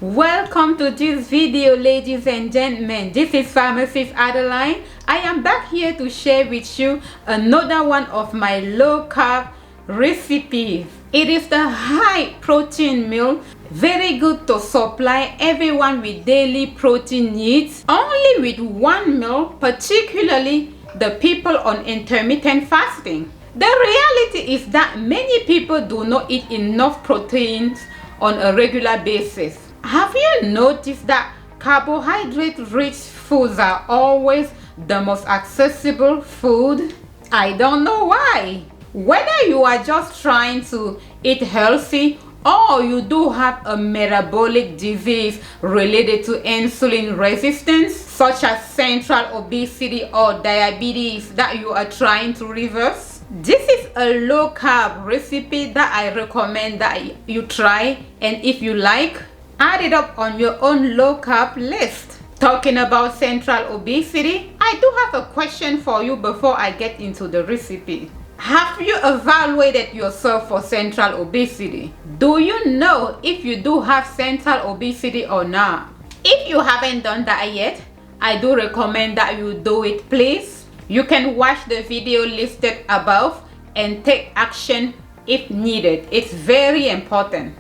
Welcome to this video, ladies and gentlemen. This is Pharmacist Adeline. I am back here to share with you another one of my low carb recipes. It is the high protein meal, very good to supply everyone with daily protein needs, only with one meal, particularly the people on intermittent fasting. The reality is that many people do not eat enough proteins on a regular basis. Have you noticed that carbohydrate-rich foods are always the most accessible food? I don't know why. Whether you are just trying to eat healthy or you do have a metabolic disease related to insulin resistance, such as central obesity or diabetes that you are trying to reverse, this is a low carb recipe that I recommend that you try, and if you like, add it up on your own low carb list. Talking about central obesity, I do have a question for you before I get into the recipe. Have you evaluated yourself for central obesity? Do you know if you do have central obesity or not? If you haven't done that yet, I do recommend that you do it, please. You can watch the video listed above and take action if needed. It's very important.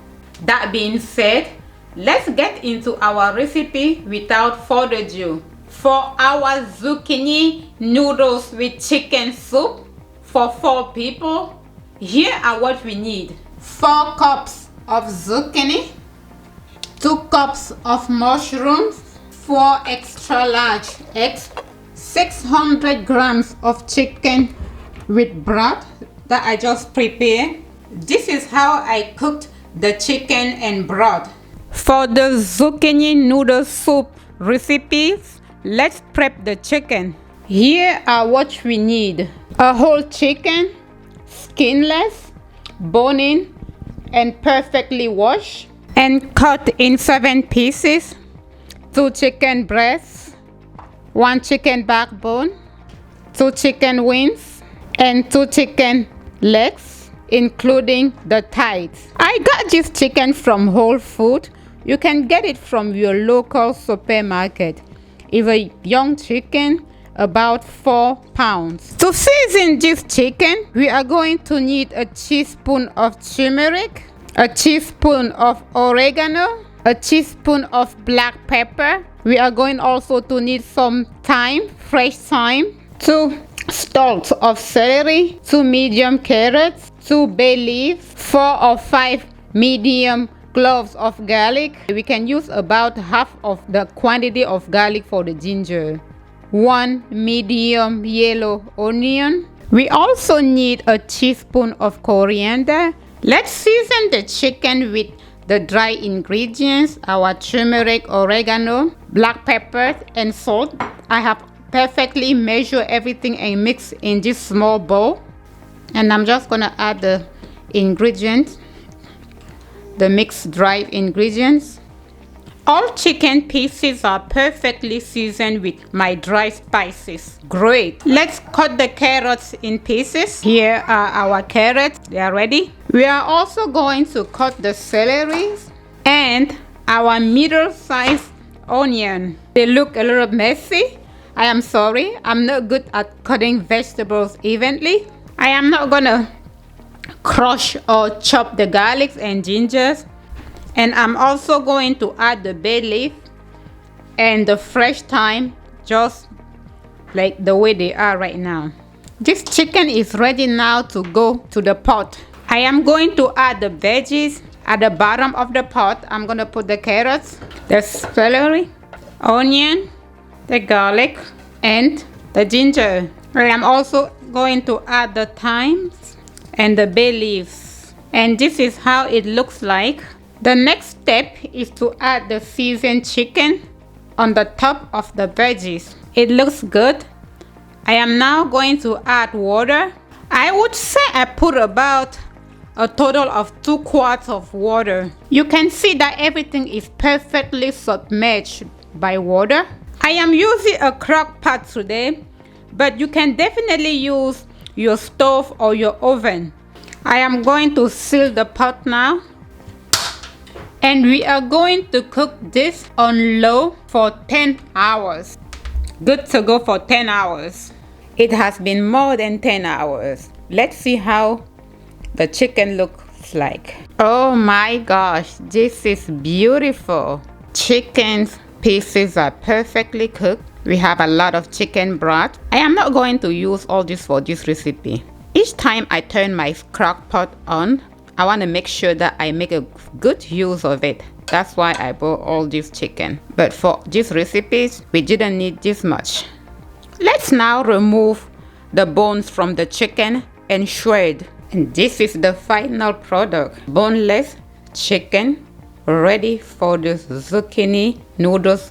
That being said, let's get into our recipe without further ado. For our zucchini noodles with chicken soup for 4 people, here are what we need. 4 cups of zucchini, 2 cups of mushrooms, 4 extra large eggs, 600 grams of chicken with broth that I just prepared. This is how I cooked the chicken and broth. For the zucchini noodle soup recipes, let's prep the chicken. Here are what we need: a whole chicken, skinless, bone-in, and perfectly washed and cut in 7 pieces, 2 chicken breasts, 1 chicken backbone, 2 chicken wings, and 2 chicken legs, including the thighs. I got this chicken from Whole Foods. You can get it from your local supermarket. It's a young chicken, about 4 pounds. To season this chicken, we are going to need a teaspoon of turmeric, a teaspoon of oregano, a teaspoon of black pepper. We are going also to need some thyme, fresh thyme, 2 stalks of celery, 2 medium carrots, 2 bay leaves, 4 or 5 medium cloves of garlic. We can use about half of the quantity of garlic for the ginger. 1 medium yellow onion. We also need a teaspoon of coriander. Let's season the chicken with the dry ingredients, our turmeric, oregano, black pepper, and salt. I have perfectly measured everything and mix in this small bowl. And I'm just gonna add the ingredients, the mixed dry ingredients. All chicken pieces are perfectly seasoned with my dry spices. Great. Let's cut the carrots in pieces. Here are our carrots. They are ready. We are also going to cut the celery and our middle-sized onion. They look a little messy. I am sorry. I'm not good at cutting vegetables evenly. I am not gonna crush or chop the garlics and gingers, and I'm also going to add the bay leaf and the fresh thyme just like the way they are right now. This chicken is ready now to go to the pot. I am going to add the veggies at the bottom of the pot. I'm gonna put the carrots, the celery, onion, the garlic, and the ginger. I am also going to add the thyme and the bay leaves, and this is how it looks like. The next step is to add the seasoned chicken on the top of the veggies. It looks good. I am now going to add water. I would say I put about a total of 2 quarts of water. You can see that everything is perfectly submerged by water. I am using a crock pot today, but you can definitely use your stove or your oven. I am going to seal the pot now And we are going to cook this on low for 10 hours. Good to go for 10 hours. It has been more than 10 hours. Let's see how the chicken looks like. Oh my gosh, this is beautiful. Chicken pieces are perfectly cooked. We have a lot of chicken broth. I am not going to use all this for this recipe. Each time I turn my crock pot on, I want to make sure that I make a good use of it. That's why I bought all this chicken. But for these recipes, we didn't need this much. Let's now remove the bones from the chicken and shred. And this is the final product. Boneless chicken ready for the zucchini noodles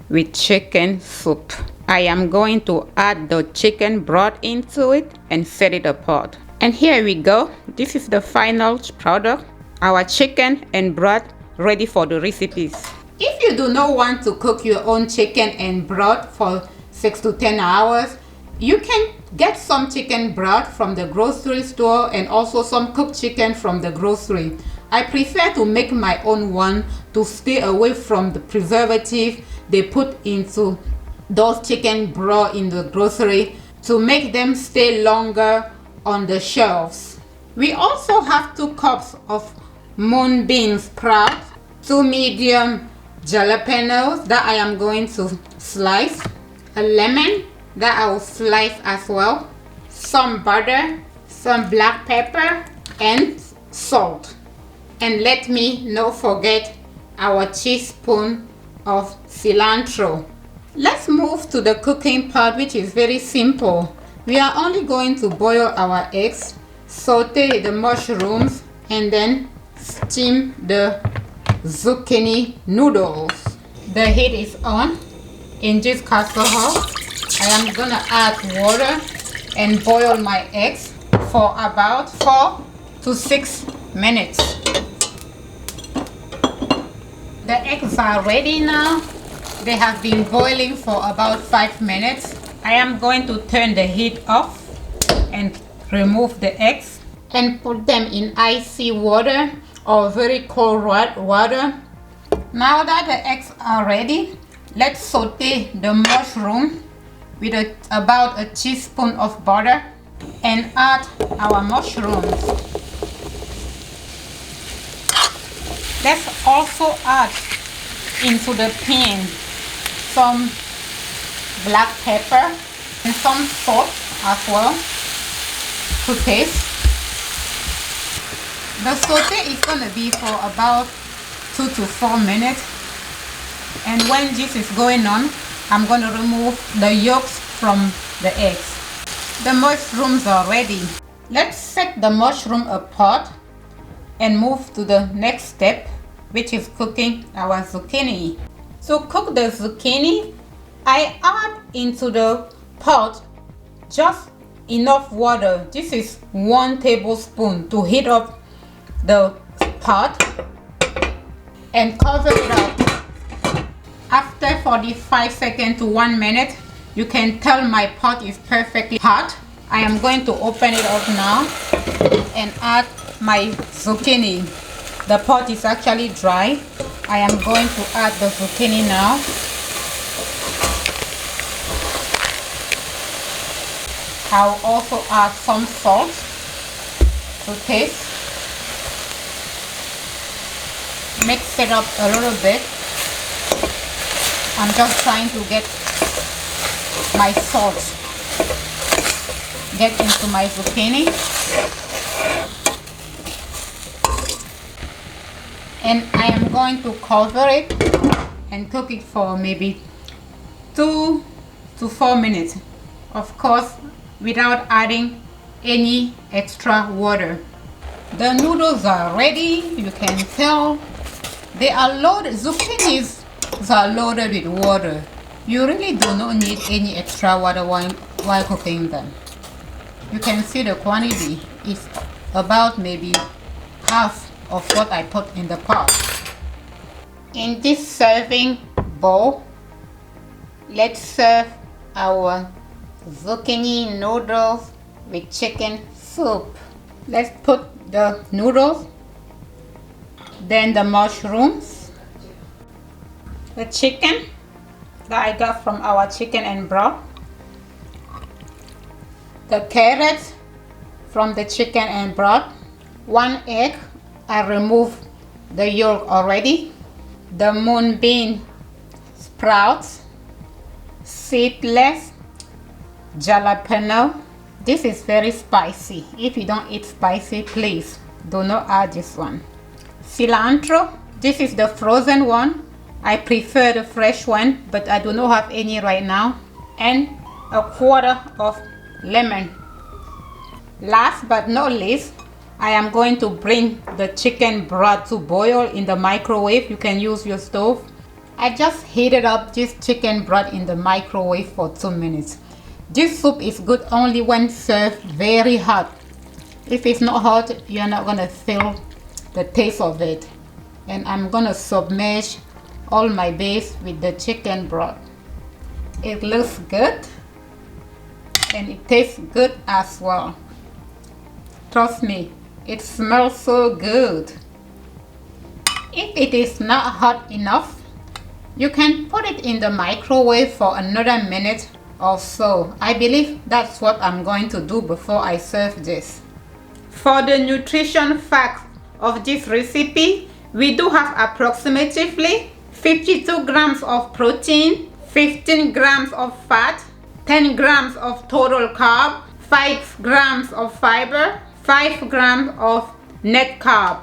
with chicken soup. I am going to add the chicken broth into it and set it apart. And here we go. This is the final product. Our chicken and broth ready for the recipes. If you do not want to cook your own chicken and broth for 6 to 10 hours, you can get some chicken broth from the grocery store and also some cooked chicken from the grocery. I prefer to make my own one to stay away from the preservative they put into those chicken broth in the grocery to make them stay longer on the shelves. We also have 2 cups of mung bean sprouts, 2 medium jalapenos that I am going to slice, a lemon that I will slice as well, some butter, some black pepper, and salt. And let me not forget our teaspoon of cilantro. Let's move to the cooking part, which is very simple. We are only going to boil our eggs, saute the mushrooms, and then steam the zucchini noodles. The heat is on. In this casserole, I am gonna add water and boil my eggs for about 4 to 6 minutes. The eggs are ready now. They have been boiling for about 5 minutes. I am going to turn the heat off and remove the eggs and put them in icy water or very cold water. Now that the eggs are ready, let's saute the mushroom with about a teaspoon of butter and add our mushrooms. Let's also add into the pan some black pepper and some salt as well to taste. The saute is going to be for about 2 to 4 minutes, and when this is going on, I'm going to remove the yolks from the eggs. The mushrooms are ready. Let's set the mushroom apart and move to the next step, which is cooking our zucchini. To cook the zucchini, I add into the pot just enough water. This is 1 tablespoon to heat up the pot and cover it up. After 45 seconds to 1 minute, you can tell my pot is perfectly hot. I am going to open it up now and add my zucchini. The pot is actually dry. I am going to add the zucchini now. I'll also add some salt to taste. Mix it up a little bit. I'm just trying to get my salt into my zucchini. And I am going to cover it and cook it for maybe 2 to 4 minutes. Of course, without adding any extra water. The noodles are ready. You can tell they are loaded. Zucchinis are loaded with water. You really do not need any extra water while cooking them. You can see the quantity is about maybe half of what I put in the pot. In this serving bowl, let's serve our zucchini noodles with chicken soup. Let's put the noodles Then the mushrooms, the chicken that I got from our chicken and broth, the carrots from the chicken and broth, 1 egg, I removed the yolk already, the moon bean sprouts, seedless, jalapeno. This is very spicy. If you don't eat spicy, please do not add this one. Cilantro, this is the frozen one. I prefer the fresh one, but I do not have any right now. And a quarter of lemon. Last but not least, I am going to bring the chicken broth to boil in the microwave. You can use your stove. I just heated up this chicken broth in the microwave for 2 minutes. This soup is good only when served very hot. If it's not hot, you're not gonna feel the taste of it. And I'm gonna submerge all my base with the chicken broth. It looks good and it tastes good as well. Trust me, it smells so good. If it is not hot enough, you can put it in the microwave for another minute or so. I believe that's what I'm going to do before I serve this. For the nutrition facts of this recipe, we do have approximately 52 grams of protein, 15 grams of fat, 10 grams of total carb, 5 grams of fiber, 5 grams of net carb,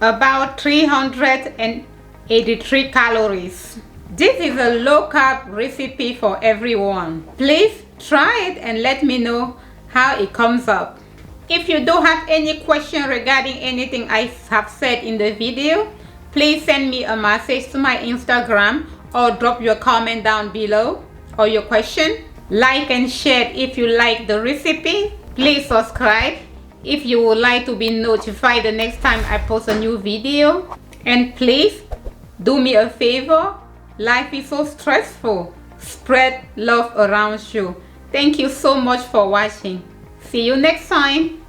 about 383 calories. This is a low carb recipe for everyone. Please try it and let me know how it comes up. If you do have any question regarding anything I have said in the video, please send me a message to my Instagram or drop your comment down below or your question. Like and share if you like the recipe. Please subscribe if you would like to be notified the next time I post a new video. And please do me a favor. Life is so stressful. Spread love around you. Thank you so much for watching. See you next time.